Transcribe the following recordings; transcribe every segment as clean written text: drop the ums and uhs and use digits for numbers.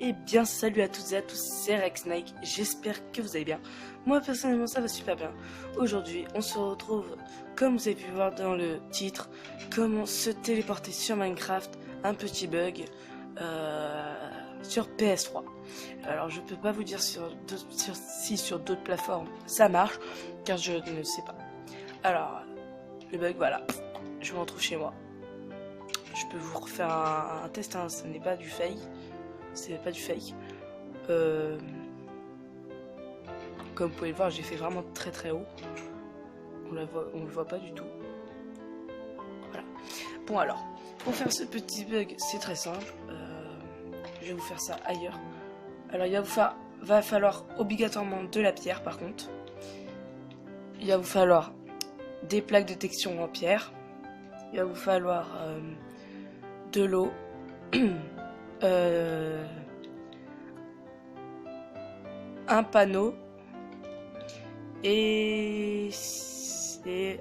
Eh bien, salut à toutes et à tous, c'est Rexnake, j'espère que vous allez bien. Moi, personnellement, ça va super bien. Aujourd'hui, on se retrouve, comme vous avez pu voir dans le titre, comment se téléporter sur Minecraft, un petit bug, sur PS3. Alors, je peux pas vous dire si sur d'autres plateformes ça marche, car je ne sais pas. Alors, le bug, voilà, je me retrouve chez moi. Je peux vous refaire un test, hein, ce n'est pas du fake. C'est pas du fake. Comme vous pouvez le voir, j'ai fait vraiment très très haut. On le voit pas du tout. Voilà. Bon alors, pour faire ce petit bug, c'est très simple. Je vais vous faire ça ailleurs. Alors il va falloir obligatoirement de la pierre par contre. Il va vous falloir des plaques de texture en pierre. Il va vous falloir de l'eau. Un panneau et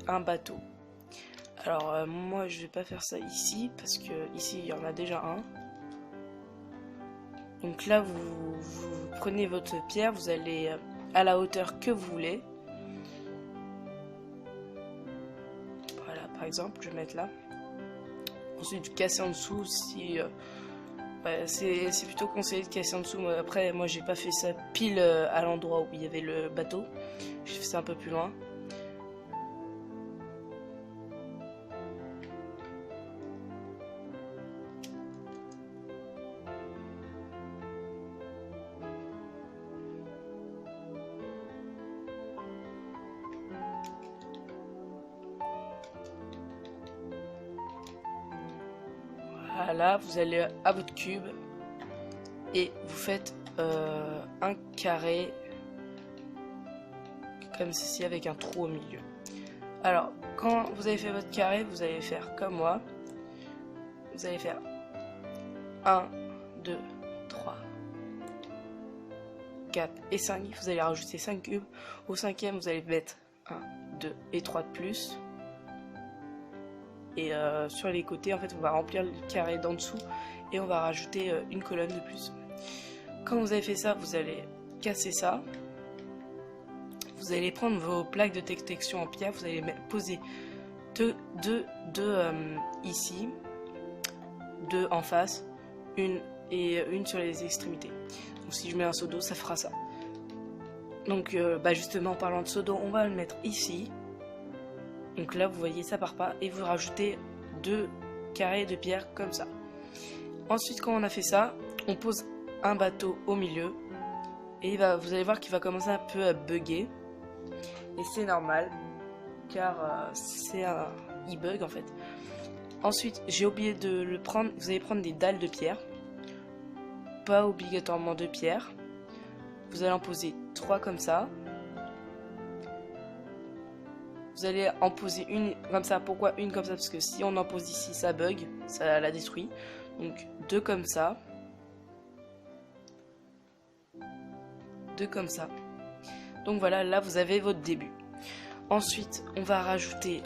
un bateau. Alors moi je vais pas faire ça ici parce que ici il y en a déjà un. Donc là vous prenez votre pierre, vous allez à la hauteur que vous voulez. Voilà, par exemple je vais mettre là. Ensuite vous cassez en dessous si ouais, c'est plutôt conseillé de casser en dessous. Après, moi, j'ai pas fait ça pile à l'endroit où il y avait le bateau. J'ai fait ça un peu plus loin. Voilà, vous allez à votre cube et vous faites un carré comme ceci avec un trou au milieu. Alors, quand vous avez fait votre carré, vous allez faire comme moi. Vous allez faire 1, 2, 3, 4 et 5. Vous allez rajouter 5 cubes. Au cinquième, vous allez mettre 1, 2 et 3 de plus. Et sur les côtés, en fait, on va remplir le carré d'en dessous et on va rajouter une colonne de plus. Quand vous avez fait ça, vous allez casser ça. Vous allez prendre vos plaques de texture en pierre, vous allez poser deux ici, deux en face, une sur les extrémités. Donc si je mets un seau d'eau, ça fera ça. Donc justement, en parlant de seau d'eau, on va le mettre ici. Donc là, vous voyez, ça part pas. Et vous rajoutez 2 carrés de pierre comme ça. Ensuite, quand on a fait ça, on pose un bateau au milieu. Et vous allez voir qu'il va commencer un peu à bugger. Et c'est normal, car il bug en fait. Ensuite, j'ai oublié de le prendre. Vous allez prendre des dalles de pierre. Pas obligatoirement de pierre. Vous allez en poser 3 comme ça. Vous allez en poser une comme ça. Pourquoi une comme ça? Parce que si on en pose ici, ça bug, ça la détruit. Donc 2 comme ça. 2 comme ça. Donc voilà, là vous avez votre début. Ensuite, on va rajouter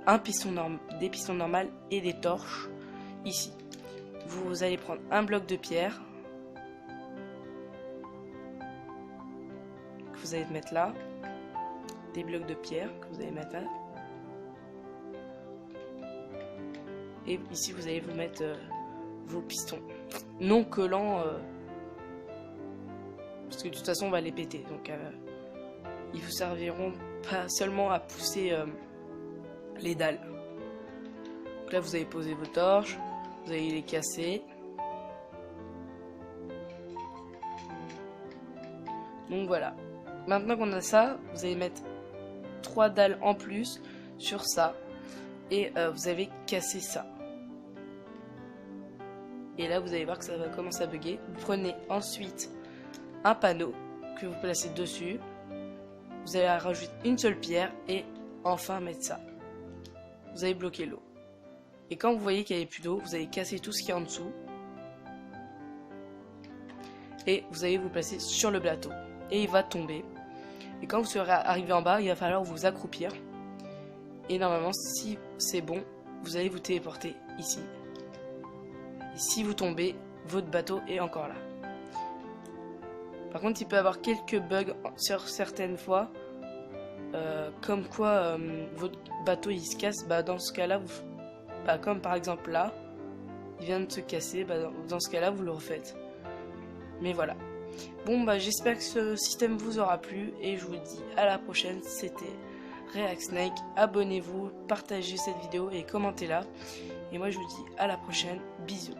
des pistons normales et des torches ici. Vous allez prendre un bloc de pierre. Que vous allez mettre là. Des blocs de pierre que vous allez mettre là. Et ici vous allez vous mettre vos pistons non collants parce que de toute façon on va les péter, donc ils vous serviront pas seulement à pousser les dalles. Donc là vous allez poser vos torches, vous allez les casser. Donc voilà, maintenant qu'on a ça, vous allez mettre 3 dalles en plus sur ça et vous avez cassé ça. Et là vous allez voir que ça va commencer à bugger. Vous prenez ensuite un panneau que vous placez dessus. Vous allez rajouter une seule pierre et enfin mettre ça. Vous allez bloquer l'eau. Et quand vous voyez qu'il n'y a plus d'eau, vous allez casser tout ce qui est en dessous. Et vous allez vous placer sur le bateau. Et il va tomber. Et quand vous serez arrivé en bas, il va falloir vous accroupir. Et normalement, si c'est bon, vous allez vous téléporter ici. Et si vous tombez, votre bateau est encore là. Par contre, il peut y avoir quelques bugs sur certaines fois, comme quoi votre bateau il se casse. Bah, dans ce cas-là, comme par exemple là, il vient de se casser. Bah, dans ce cas-là, vous le refaites. Mais voilà. Bon, bah, j'espère que ce système vous aura plu et je vous dis à la prochaine. C'était React Snake. Abonnez-vous, partagez cette vidéo et commentez-la. Et moi, je vous dis à la prochaine. Bisous.